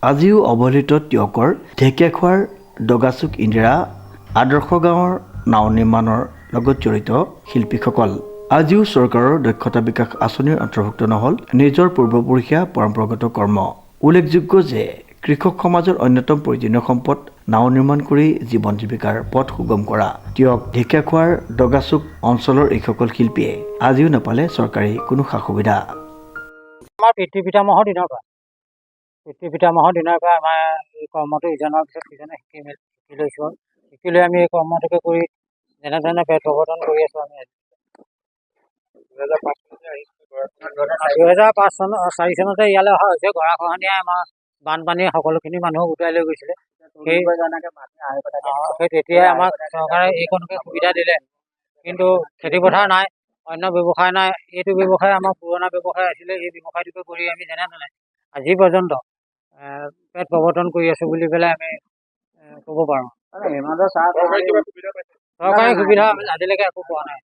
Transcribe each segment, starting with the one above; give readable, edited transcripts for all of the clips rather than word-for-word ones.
আজিও অৱহেলিত টিয়কৰ ঢেকীয়াখোৱাৰ দগাচুক ইন্দিৰা আদৰ্শ গাঁৱৰ নাও নিৰ্মাণৰ লগত জড়িত শিল্পীসকল আজিও চৰকাৰৰ দক্ষতা বিকাশ আঁচনিৰ অন্তৰ্ভুক্ত নহল নিজৰ পূৰ্বপুৰুষীয়া পৰম্পৰাগত কৰ্ম। উল্লেখযোগ্য যে কৃষক সমাজৰ অন্যতম প্ৰয়োজনীয় সম্পদ নাও নিৰ্মাণ কৰি জীৱন জীৱিকাৰ পথ সুগম কৰা টিয়ক ঢেকীয়াখোৱাৰ দগাচুক অঞ্চলৰ এইসকল শিল্পীয়ে আজিও নাপালে চৰকাৰী কোনো সা সুবিধা। আমাৰ পিতৃ পিতামহৰ দিনৰ পৰা আমাৰ এই কৰ্মটো ইজনৰ পিছত সিজনে শিকি লৈছোঁ। শিকি লৈ আমি এই কৰ্মটোকে কৰি যেনেধৰণে পেট প্ৰৱৰ্তন কৰি আছোঁ। আমি 2004 চনতে ইয়ালৈ অহা হৈছে। গৰাখহনীয়াই আমাৰ বানপানীয়ে সকলোখিনি মানুহ উটাই লৈ গৈছিলে। সেই তেতিয়াই আমাক চৰকাৰে এইকণকে সুবিধা দিলে, কিন্তু খেতিপথাৰ নাই, অন্য ব্যৱসায় নাই। এইটো ব্যৱসায় আমাৰ পুৰণা ব্যৱসায় আছিলে। এই ব্যৱসায়টোকে কৰি আমি যেনেধৰণে আজি পৰ্যন্ত পেট প্ৰৱৰ্তন কৰি আছোঁ বুলি পেলাই আমি ক'ব পাৰোঁ। চৰকাৰী সুবিধা আমি আজিলৈকে একো পোৱা নাই।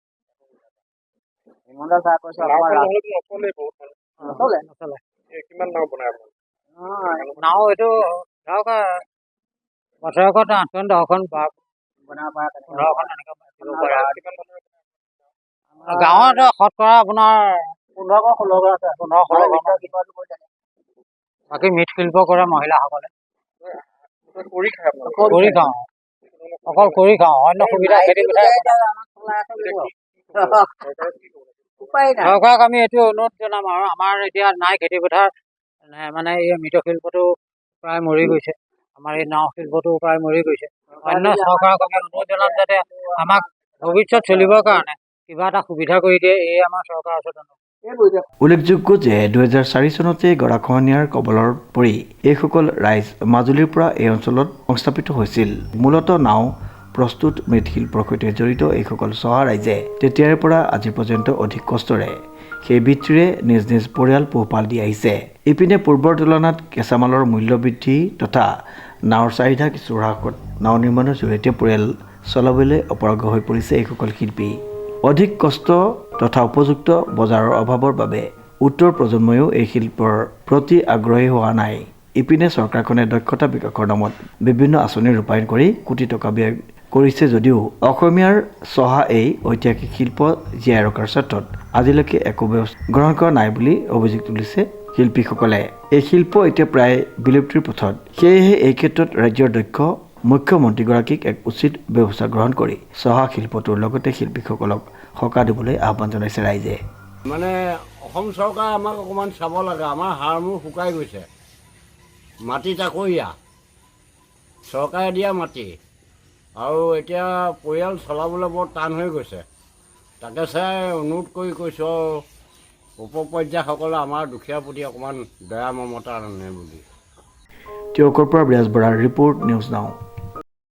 নাও এইটো ধৰক বছৰেকত 8খন 10খন 15খন এনেকৈ গাঁৱত শতকৰা আপোনাৰ 15-16 আছে। 15-16 বাকী মৃৎশিল্প কৰে মহিলাসকলে। কৰি খাওঁ, অকল কৰি খাওঁ, অন্য সুবিধা খেতি চৰকাৰক আমি এইটো অনুৰোধ জনাম আৰু আমাৰ এতিয়া নাই খেতিপথাৰ, মানে এই মৃৎশিল্পটো প্ৰায় মৰি গৈছে, আমাৰ এই নাও শিল্পটো প্ৰায় মৰি গৈছে। অন্য চৰকাৰক আমি অনুৰোধ জনাম যাতে আমাক ভৱিষ্যত চলিবৰ কাৰণে কিবা এটা সুবিধা কৰি দিয়ে। এই আমাৰ চৰকাৰৰ ওচৰত। উল্লেখযোগ্য যে 2004 চনতে গৰাখহনীয়াৰ কবলৰ পৰি এইসকল ৰাইজ মাজুলীৰ পৰা এই অঞ্চলত সংস্থাপিত হৈছিল। মূলতঃ নাও প্ৰস্তুত মৃৎশিল্পৰ সৈতে জড়িত এইসকল চহা ৰাইজে তেতিয়াৰ পৰা আজি পৰ্যন্ত অধিক কষ্টৰে সেই বৃত্তিৰে নিজ নিজ পৰিয়াল পোহপাল দি আহিছে। ইপিনে পূৰ্বৰ তুলনাত কেঁচামালৰ মূল্য বৃদ্ধি তথা নাওৰ চাহিদা কিছু হ্ৰাসত নাও নিৰ্মাণৰ জৰিয়তে পৰিয়াল চলাবলৈ অপাৰগ হৈ পৰিছে এইসকল শিল্পী। অধিক কষ্ট তথা উপযুক্ত বজাৰৰ অভাৱৰ বাবে উত্তৰ প্ৰজন্ময়ো এই শিল্পৰ প্ৰতি আগ্ৰহী হোৱা নাই। ইপিনে চৰকাৰখনে দক্ষতা বিকাশৰ নামত বিভিন্ন আঁচনি ৰূপায়ণ কৰি কোটি টকা ব্যয় কৰিছে যদিও অসমীয়াৰ চহা এই ঐতিহাসিক শিল্প জীয়াই ৰখাৰ ক্ষেত্ৰত আজিলৈকে একো ব্যৱস্থা গ্ৰহণ কৰা নাই বুলি অভিযোগ তুলিছে শিল্পীসকলে। এই শিল্প এতিয়া প্ৰায় বিলুপ্তিৰ পথত। সেয়েহে এই ক্ষেত্ৰত ৰাজ্যৰ দক্ষ মুখ্যমন্ত্ৰীগৰাকীক এক উচিত ব্যৱস্থা গ্ৰহণ কৰি চহা শিল্পটোৰ লগতে শিল্পীসকলক সকাহ দিবলৈ আহ্বান জনাইছে ৰাইজে। মানে অসম চৰকাৰে আমাক অকণমান চাব লাগে। আমাৰ হাড়মূৰ শুকাই গৈছে। মাটি তাকৰীয়া, চৰকাৰে দিয়া মাটি, আৰু এতিয়া পৰিয়াল চলাবলৈ বৰ টান হৈ গৈছে। তাকে চাই অনুৰোধ কৰি কৈছোঁ উপপৰ্যায়সকলে আমাৰ দুখীয়াৰ প্ৰতি অকণমান দয়া মমতা আনে বুলি। টিয়কৰ পৰা বিৰাজ বৰাৰ ৰিপৰ্ট, নিউজ নাও।